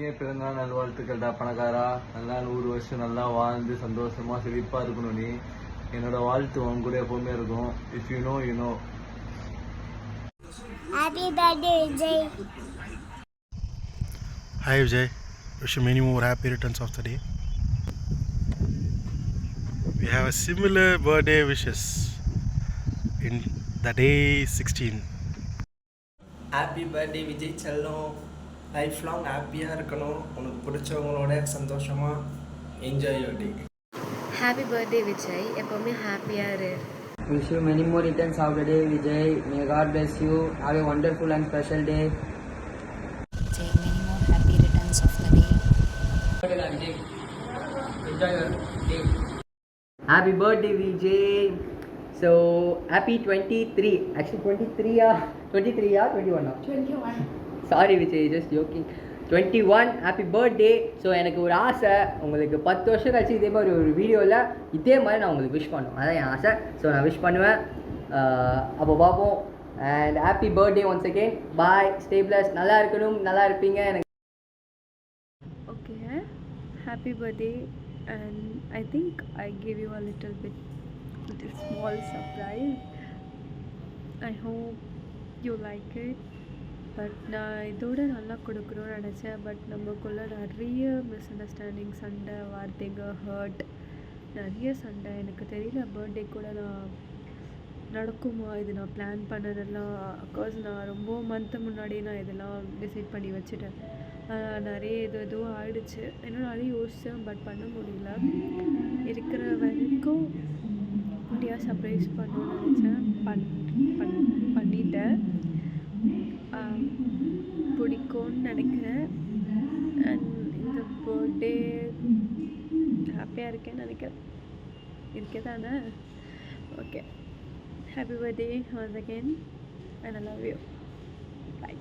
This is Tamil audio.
இனிய பிறந்தநாள் நல்வாழ்த்துக்கள்டா பணக்காரா. நல்லா 100 வருஷம் நல்லா வாழ்ந்து சந்தோஷமா செழிப்பா இருக்கணும். நீ என்னோட வாழ்த்து உன் கூட எப்பவுமே இருக்கும். If you know you know. Happy birthday, Vijay. Hi Vijay, wish you many more happy returns of the day. We have a similar birthday wishes in the day 16. Happy birthday Vijay செல்லம். லைஃப் லாங் ஹாப்பியாக இருக்கணும். உனக்கு பிடிச்சவங்களோட சந்தோஷமாக enjoy your day. Happy birthday Vijay, எப்போவுமே ஹாப்பியாக இரு. Wish you many more returns of the day, Vijay. May God bless you. Have a wonderful and special day. Vijay, many more happy returns of the day. Enjoy your day. Happy birthday, Vijay. So happy 23. Actually 23 or 21 21. Sorry Vijay, just joking. 21 happy birthday. So எனக்கு ஒரு ஆசை, உங்களுக்கு 10 வருஷம் கழிச்சு இதே மாதிரி ஒரு வீடியோவில் இதே மாதிரி நான் உங்களுக்கு விஷ் பண்ணுவேன். அதான் என் ஆசை. ஸோ நான் விஷ் பண்ணுவேன். அப்போ பார்ப்போம். And happy birthday once again. Bye, stay plus. நல்லா இருக்கணும், நல்லா இருப்பீங்க. எனக்கு Okay, happy birthday, and I think I gave you a little small surprise. I hope you like it. But நான் இதோட நல்லா கொடுக்கணும்னு நினச்சேன். பட் நமக்குள்ளே நிறைய மிஸ் அண்டர்ஸ்டாண்டிங், சண்டை, வார்த்தைங்க, ஹர்ட், நிறைய சண்டை. எனக்கு தெரியல பர்த்டே கூட நான் நடக்குமா, இது நான் பிளான் பண்ணதெல்லாம். அஃப்கோர்ஸ் நான் ரொம்ப மந்த்து முன்னாடியே நான் இதெல்லாம் டிசைட் பண்ணி வச்சுட்டேன். நிறைய இதுவும் ஆயிடுச்சு. இன்னும் நிறைய யோசித்தேன், பட் பண்ண முடியல. இருக்கிற வரைக்கும் இப்படியா சர்ப்ரைஸ் பண்ணணும்னு நினச்சேன். பண்ணிட்டேன். பிடிக்கும்னு நினைக்கிறேன். அண்ட் இந்த பர்த்டே ஹாப்பியாக இருக்கேன்னு நினைக்கிறேன். இருக்கே தானே? Okay, happy birthday once again, and I love you. By.